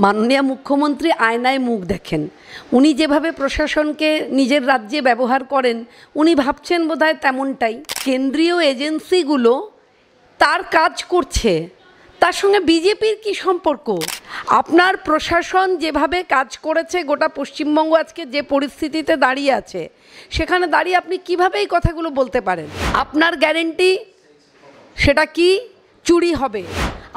মাননীয় মুখ্যমন্ত্রী আয়নায় মুখ দেখেন। উনি যেভাবে প্রশাসনকে নিজের রাজ্যে ব্যবহার করেন উনি ভাবছেন বোধহয় তেমনটাই। কেন্দ্রীয় এজেন্সিগুলো তার কাজ করছে, তার সঙ্গে বিজেপির কি সম্পর্ক? আপনার প্রশাসন যেভাবে কাজ করেছে, গোটা পশ্চিমবঙ্গ আজকে যে পরিস্থিতিতে দাঁড়িয়ে আছে, সেখানে দাঁড়িয়ে আপনি কিভাবে এই কথাগুলো বলতে পারেন? আপনার গ্যারেন্টি সেটা কি? চুরি হবে।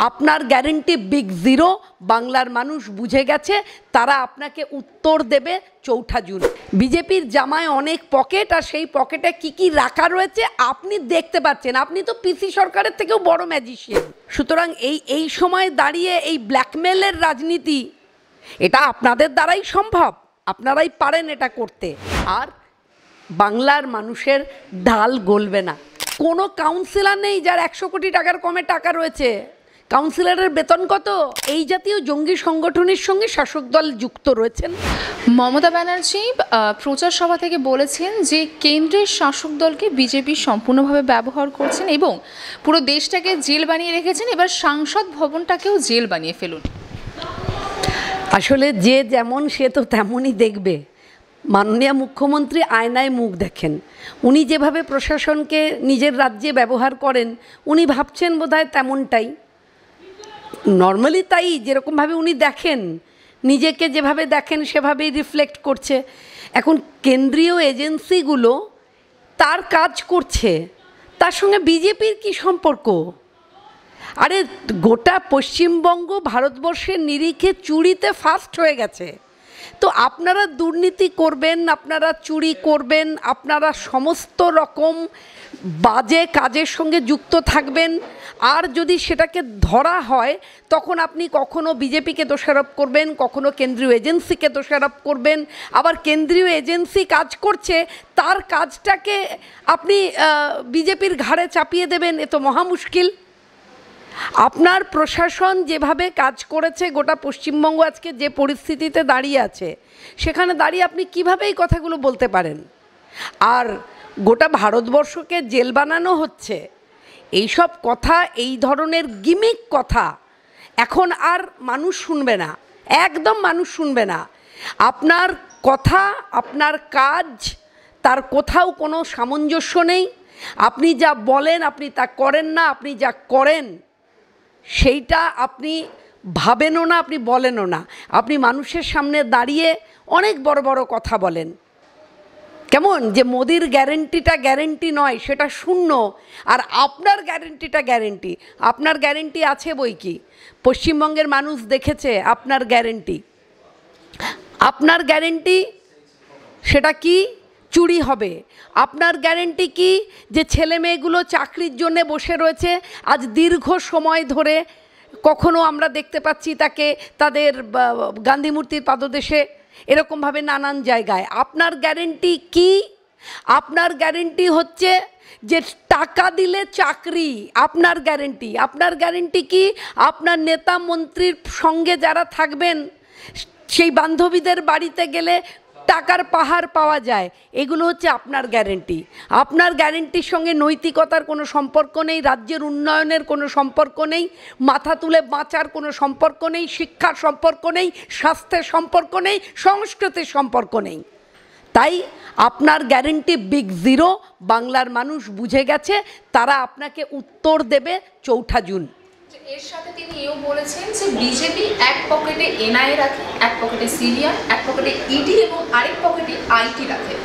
আপনার গ্যারেন্টি বিগ জিরো। বাংলার মানুষ বুঝে গেছে, তারা আপনাকে উত্তর দেবে ৪ঠা জুন। বিজেপির জামায় অনেক পকেট, আর সেই পকেটে কি কি রাখা রয়েছে আপনি দেখতে পাচ্ছেন। আপনি তো পিসি সরকারের থেকেও বড় ম্যাজিশিয়ান। সুতরাং এই সময় দাঁড়িয়ে এই ব্ল্যাকমেলের রাজনীতি, এটা আপনাদের দ্বারাই সম্ভব, আপনারাই পারেন এটা করতে। আর বাংলার মানুষের ঢাল গলবে না। কোনো কাউন্সিলর নেই যার ১০০ কোটি টাকার কমে টাকা রয়েছে। কাউন্সিলরের বেতন কত? এই জাতীয় জঙ্গি সংগঠনের সঙ্গে শাসক দল যুক্ত রয়েছেন। মমতা ব্যানার্জি প্রচার সভা থেকে বলেছেন যে কেন্দ্রের শাসক দলকে বিজেপি সম্পূর্ণভাবে ব্যবহার করছেন এবং পুরো দেশটাকে জেল বানিয়ে রেখেছেন, এবার সংসদ ভবনটাকেও জেল বানিয়ে ফেলুন। আসলে যে যেমন সে তো তেমনই দেখবে। মাননীয় মুখ্যমন্ত্রী আয়নায় মুখ দেখেন। উনি যেভাবে প্রশাসনকে নিজের রাজ্যে ব্যবহার করেন উনি ভাবছেন বোধহয় তেমনটাই। নর্মালি তাই, যেরকমভাবে উনি দেখেন, নিজেকে যেভাবে দেখেন সেভাবেই রিফ্লেক্ট করছে। এখন কেন্দ্রীয় এজেন্সিগুলো তার কাজ করছে, তার সঙ্গে বিজেপির কি সম্পর্ক? আরে গোটা পশ্চিমবঙ্গ ভারতবর্ষের নিরিখে চুরিতে ফার্স্ট হয়ে গেছে। তো আপনারা দুর্নীতি করবেন, আপনারা চুরি করবেন, আপনারা সমস্ত রকম বাজে কাজের সঙ্গে যুক্ত থাকবেন। আর যদি সেটাকে ধরা হয় তখন আপনি কখনো বিজেপিকে দোষারোপ করবেন, কখনো কেন্দ্রীয় এজেন্সিকে দোষারোপ করবেন। আবার কেন্দ্রীয় এজেন্সি কাজ করছে, তার কাজটাকে আপনি বিজেপির ঘাড়ে চাপিয়ে দেবেন, এ তো মহা মুশকিল। আপনার প্রশাসন যেভাবে কাজ করেছে, গোটা পশ্চিমবঙ্গ আজকে যে পরিস্থিতিতে দাঁড়িয়ে আছে, সেখানে দাঁড়িয়ে আপনি কিভাবে এই কথাগুলো বলতে পারেন? আর গোটা ভারতবর্ষকে জেল বানানো হচ্ছে, এইসব কথা, এই ধরনের গিমিক কথা এখন আর মানুষ শুনবে না, একদম মানুষ শুনবে না। আপনার কথা, আপনার কাজ, তার কোথাও কোনো সামঞ্জস্য নেই। আপনি যা বলেন আপনি তা করেন না, আপনি যা করেন সেইটা আপনি ভাবেনও না, আপনি বলেনও না। আপনি মানুষের সামনে দাঁড়িয়ে অনেক বড় বড় কথা বলেন, কেমন যে মোদির গ্যারেন্টিটা গ্যারেন্টি নয়, সেটা শূন্য, আর আপনার গ্যারেন্টিটা গ্যারেন্টি। আপনার গ্যারেন্টি আছে বই কি, পশ্চিমবঙ্গের মানুষ দেখেছে আপনার গ্যারেন্টি। আপনার গ্যারেন্টি সেটা কি? চুরি হবে। আপনার গ্যারেন্টি কি? যে ছেলে মেয়েগুলো চাকরির জন্য বসে রয়েছে আজ দীর্ঘ সময় ধরে, কখনো আমরা দেখতে পাচ্ছি তাকে তাদের গান্ধী মূর্তির পাদদেশে, এরকমভাবে নানান জায়গায়। আপনার গ্যারেন্টি কি? আপনার গ্যারেন্টি হচ্ছে যে টাকা দিলে চাকরি, আপনার গ্যারেন্টি। আপনার গ্যারেন্টি কি? আপনার নেতা মন্ত্রীর সঙ্গে যারা থাকবেন সেই বান্ধবীদের বাড়িতে গেলে টাকার পাহাড় পাওয়া যায়, এগুলো হচ্ছে আপনার গ্যারেন্টি। আপনার গ্যারেন্টির সঙ্গে নৈতিকতার কোনো সম্পর্ক নেই, রাজ্যের উন্নয়নের কোনো সম্পর্ক নেই, মাথা তুলে বাঁচার কোনো সম্পর্ক নেই, শিক্ষার সম্পর্ক নেই, স্বাস্থ্যের সম্পর্ক নেই, সংস্কৃতির সম্পর্ক নেই। তাই আপনার গ্যারেন্টি বিগ জিরো। বাংলার মানুষ বুঝে গেছে, তারা আপনাকে উত্তর দেবে ৪ঠা জুন। এর সাথে তিনি এও বলেছেন যে বিজেপি এক পকেটে এনআইএ রাখে, এক পকেটে সিবিআই, এক পকেটে ইডি এবং আরেক পকেটে আইটি রাখে।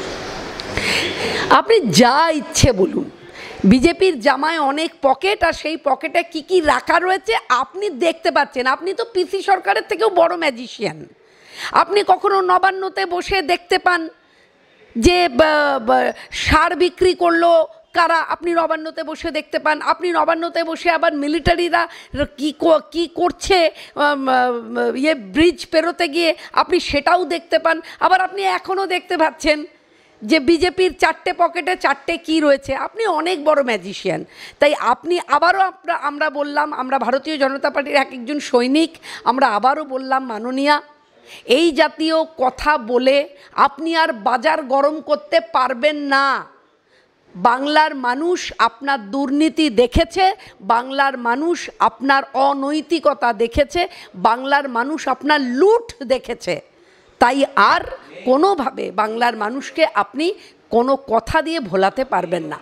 আপনি যা ইচ্ছে বলুন, বিজেপির জামায় অনেক পকেট, আর সেই পকেটে কি কি রাখা রয়েছে আপনি দেখতে পাচ্ছেন। আপনি তো পিসি সরকারের থেকেও বড় ম্যাজিশিয়ান। আপনি কখনো নবান্নতে বসে দেখতে পান যে সার বিক্রি করলো কারা, আপনি নবান্নতে বসে দেখতে পান। আপনি নবান্নতে বসে আবার মিলিটারিরা কি করছে ব্রিজ পেরোতে গিয়ে আপনি সেটাও দেখতে পান। আবার আপনি এখনও দেখতে পাচ্ছেন যে বিজেপির 4টে পকেটে 4টে কি রয়েছে। আপনি অনেক বড় ম্যাজিশিয়ান। তাই আপনি আবারও আমরা বললাম, আমরা ভারতীয় জনতা পার্টির এক একজন সৈনিক, আমরা আবারও বললাম মাননীয়া, এই জাতীয় কথা বলে আপনি আর বাজার গরম করতে পারবেন না। বাংলার মানুষ আপনার দুর্নীতি দেখেছে, বাংলার মানুষ আপনার অনৈতিকতা দেখেছে, বাংলার মানুষ আপনার লুট দেখেছে। তাই আর কোনোভাবে বাংলার মানুষকে আপনি কোনো কথা দিয়ে ভোলাতে পারবেন না।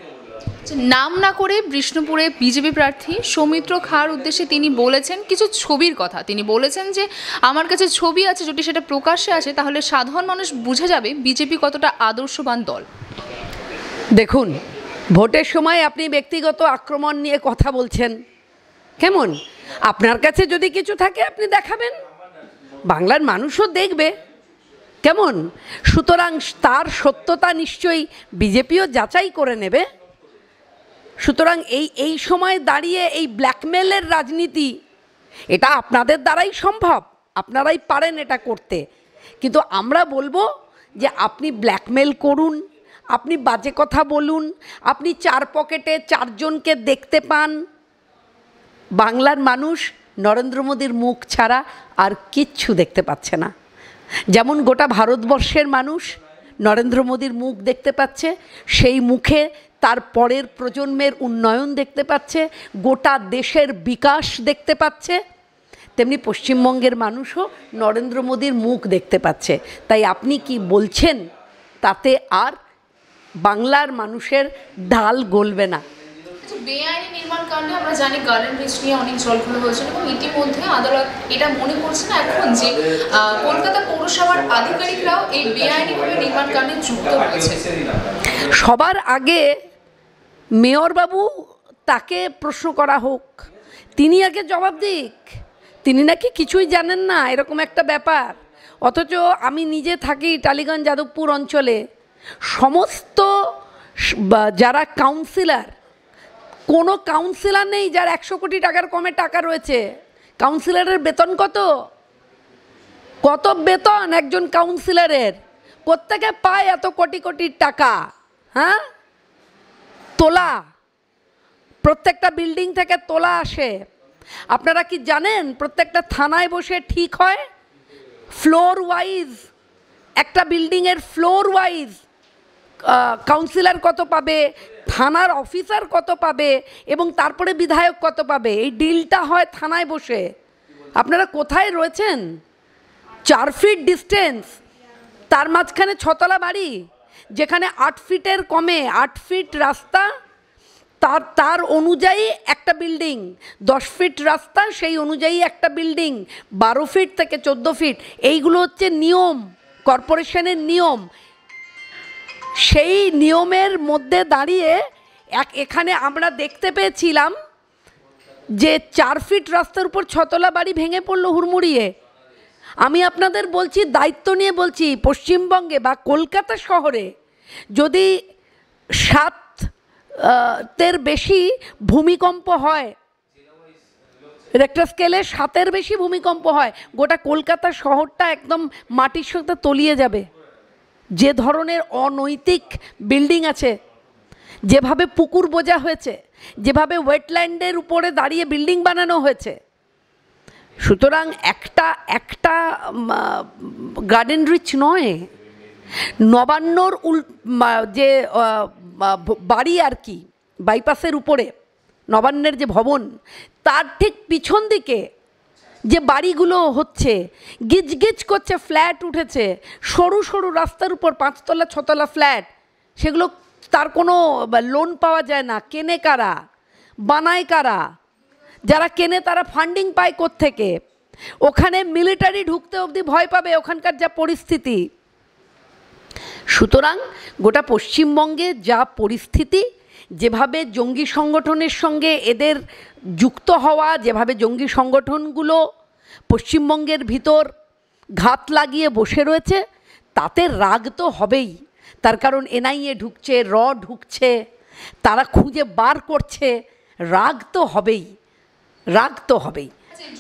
নাম না করে বিষ্ণুপুরে বিজেপি প্রার্থী সৌমিত্র খাঁর উদ্দেশ্যে তিনি বলেছেন কিছু ছবির কথা। তিনি বলেছেন যে আমার কাছে ছবি আছে, যদি সেটা প্রকাশ্যে আছে তাহলে সাধারণ মানুষ বুঝে যাবে বিজেপি কতটা আদর্শবান দল। দেখুন, ভোটের সময় আপনি ব্যক্তিগত আক্রমণ নিয়ে কথা বলছেন, কেমন? আপনার কাছে যদি কিছু থাকে আপনি দেখাবেন, বাংলার মানুষও দেখবে, কেমন? সুতরাং তার সত্যতা নিশ্চয়ই বিজেপিও যাচাই করে নেবে। সুতরাং এই সময় দাঁড়িয়ে এই ব্ল্যাকমেলের রাজনীতি, এটা আপনাদের দ্বারাই সম্ভব, আপনারাই পারেন এটা করতে। কিন্তু আমরা বলবো যে আপনি ব্ল্যাকমেল করুন, আপনি বাজে কথা বলুন, আপনি চার পকেটে চারজনকে দেখতে পান, বাংলার মানুষ নরেন্দ্র মোদীর মুখ ছাড়া আর কিচ্ছু দেখতে পাচ্ছে না। যেমন গোটা ভারতবর্ষের মানুষ নরেন্দ্র মোদীর মুখ দেখতে পাচ্ছে, সেই মুখে তার পরের প্রজন্মের উন্নয়ন দেখতে পাচ্ছে, গোটা দেশের বিকাশ দেখতে পাচ্ছে, তেমনি পশ্চিমবঙ্গের মানুষও নরেন্দ্র মোদীর মুখ দেখতে পাচ্ছে। তাই আপনি কি বলছেন তাতে আর বাংলার মানুষের ঢাল গলবে না। বেআইনি নির্মাণ কাণ্ডে আমরা জানি গার্ডেন ব্রিজ নিয়ে অনেক জলঘোলা হয়েছিল এবং ইতিমধ্যে আদালত এটা মনে করছে না এখন যে কলকাতা পৌরসভার আধিকারিকরাও এই বেআইনিভাবে নির্মাণ কাণ্ডে যুক্ত রয়েছে। সবার আগে মেয়রবাবু তাকে প্রশ্ন করা হোক, তিনি আগে জবাব দিক। তিনি নাকি কিছুই জানেন না, এরকম একটা ব্যাপার। অথচ আমি নিজে থাকি টালিগঞ্জ যাদবপুর অঞ্চলে, সমস্ত যারা কাউন্সিলর, কোনো কাউন্সিলর নেই যার 100 কোটি টাকার কমে টাকা রয়েছে। কাউন্সিলরের বেতন কত? কত বেতন একজন কাউন্সিলরের? কোত্থেকে পায় এত কোটি কোটি টাকা? হ্যাঁ, তোলা, প্রত্যেকটা বিল্ডিং থেকে তোলা আসে। আপনারা কি জানেন প্রত্যেকটা থানায় বসে ঠিক হয় ফ্লোর ওয়াইজ, একটা বিল্ডিংয়ের ফ্লোর ওয়াইজ কাউন্সিলর কত পাবে, থানার অফিসার কত পাবে এবং তারপরে বিধায়ক কত পাবে। এই ডিলটা হয় থানায় বসে। আপনারা কোথায় রয়েছেন? 4 ফিট ডিস্টেন্স, তার মাঝখানে 6 তলা বাড়ি, যেখানে 8 ফিটের কমে 8 ফিট রাস্তা, তার অনুযায়ী একটা বিল্ডিং, 10 ফিট রাস্তা সেই অনুযায়ী একটা বিল্ডিং, 12 ফিট থেকে 14 ফিট। এইগুলো হচ্ছে নিয়ম, কর্পোরেশনের নিয়ম। সেই নিয়মের মধ্যে দাঁড়িয়ে এখানে আমরা দেখতে পেয়েছিলাম যে 4 ফিট রাস্তার উপর 6 তলা বাড়ি ভেঙে পড়লো হুড়মুড়িয়ে। আমি আপনাদের বলছি, দায়িত্ব নিয়ে বলছি, পশ্চিমবঙ্গে বা কলকাতা শহরে যদি 7-এর বেশি ভূমিকম্প হয়, রেক্টার স্কেলে 7-এর বেশি ভূমিকম্প হয়, গোটা কলকাতা শহরটা একদম মাটির সাথে তলিয়ে যাবে। যে ধরনের অনৈতিক বিল্ডিং আছে, যেভাবে পুকুর বোঝা হয়েছে, যেভাবে ওয়েটল্যান্ডের উপরে দাঁড়িয়ে বিল্ডিং বানানো হয়েছে। সুতরাং একটা গার্ডেন রিচ নয়, নবান্নর যে বাড়ি আর কি, বাইপাসের উপরে নবান্নের যে ভবন, তার ঠিক পিছন দিকে যে বাড়িগুলো হচ্ছে, গিজগিজ করছে, ফ্ল্যাট উঠেছে, সরু সরু রাস্তার উপর 5 তলা 6 তলা ফ্ল্যাট, সেগুলো তার কোনো লোন পাওয়া যায় না। কেনে কারা? বানায় কারা? যারা কেনে তারা ফান্ডিং পায় কোত্থেকে? ওখানে মিলিটারি ঢুকতে অবধি ভয় পাবে, ওখানকার যা পরিস্থিতি। সুতরাং গোটা পশ্চিমবঙ্গে যা পরিস্থিতি, যেভাবে জঙ্গি সংগঠনের সঙ্গে এদের যুক্ত হওয়া, যেভাবে জঙ্গি সংগঠনগুলো পশ্চিমবঙ্গের ভিতর ঘাত লাগিয়ে বসে রয়েছে, তাতে রাগ তো হবেই। তার কারণ এনআইএ ঢুকছে, ঢুকছে, তারা খুঁজে বার করছে, রাগ তো হবেই, রাগ তো হবেই।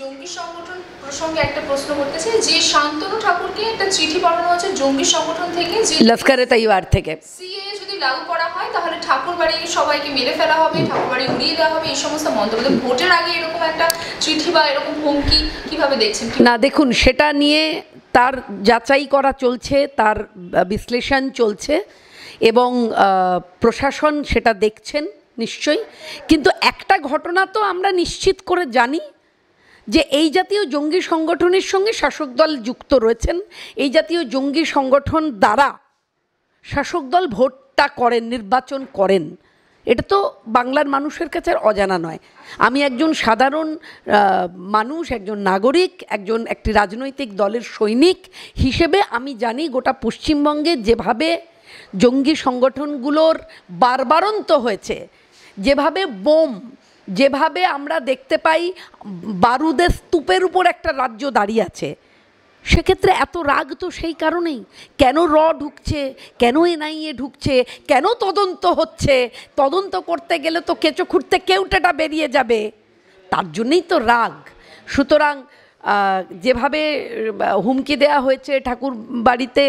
জঙ্গি সংগঠন প্রসঙ্গে একটা প্রশ্ন করতে চাই, যে শান্তনু ঠাকুরকে একটা চিঠি পাঠানো হয়েছে জঙ্গি সংগঠন থেকে, যে লস্করে তৈয়বার থেকে, সিএ যদি লাগু করা হয় তাহলে ঠাকুরবাড়ি সবাইকে মেরে ফেলা হবে, ঠাকুরবাড়ি উড়িয়ে দেওয়া হবে, এই সমস্ত মন্তব্য। ভোটের আগে এরকম একটা চিঠি বা এরকম হুমকি কিভাবে দেখছেন? না, দেখুন, সেটা নিয়ে তার যাচাই করা চলছে, তার বিশ্লেষণ চলছে এবং প্রশাসন সেটা দেখছেন নিশ্চয়ই। কিন্তু একটা ঘটনা তো আমরা নিশ্চিত করে জানি যে এই জাতীয় জঙ্গি সংগঠনের সঙ্গে শাসক দল যুক্ত রয়েছেন। এই জাতীয় জঙ্গি সংগঠন দ্বারা শাসক দল ভোটটা করেন, নির্বাচন করেন। এটা তো বাংলার মানুষের কাছে আর অজানা নয়। আমি একজন সাধারণ মানুষ, একজন নাগরিক, একটি রাজনৈতিক দলের সৈনিক হিসেবে আমি জানি গোটা পশ্চিমবঙ্গে যেভাবে জঙ্গি সংগঠনগুলোর বারবারন্ত হয়েছে, যেভাবে বোম, যেভাবে আমরা দেখতে পাই বারুদের স্তূপের উপর একটা রাজ্য দাঁড়িয়ে আছে, সেক্ষেত্রে এত রাগ তো সেই কারণেই। কেন ঢুকছে, কেন এনআইএ ঢুকছে, কেন তদন্ত হচ্ছে, তদন্ত করতে গেলে তো কেঁচো খুঁড়তে কেউটেটা বেরিয়ে যাবে, তার জন্যই তো রাগ। সুতরাং যেভাবে হুমকি দেওয়া হয়েছে ঠাকুর বাড়িতে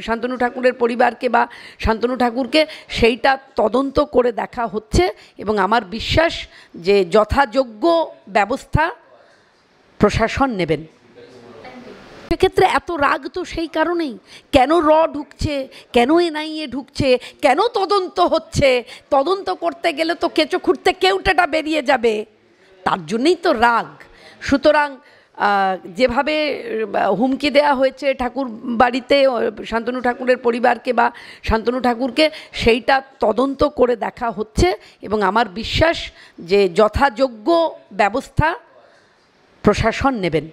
শান্তনু ঠাকুরের পরিবারকে বা শান্তনু ঠাকুরকে, সেইটা তদন্ত করে দেখা হচ্ছে এবং আমার বিশ্বাস যে যথাযোগ্য ব্যবস্থা প্রশাসন নেবেন। সেক্ষেত্রে এত রাগ তো সেই কারণেই। কেন ঢুকছে, কেন এনআইএ ঢুকছে, কেন তদন্ত হচ্ছে, তদন্ত করতে গেলে তো কেঁচো খুঁড়তে কেউটেটা বেরিয়ে যাবে, তার জন্যই তো রাগ। সুতরাং যেভাবে হুমকি দেওয়া হয়েছে ঠাকুর বাড়িতে শান্তনু ঠাকুরের পরিবারকে বা শান্তনু ঠাকুরকে, সেইটা তদন্ত করে দেখা হচ্ছে এবং আমার বিশ্বাস যে যথাযোগ্য ব্যবস্থা প্রশাসন নেবেন।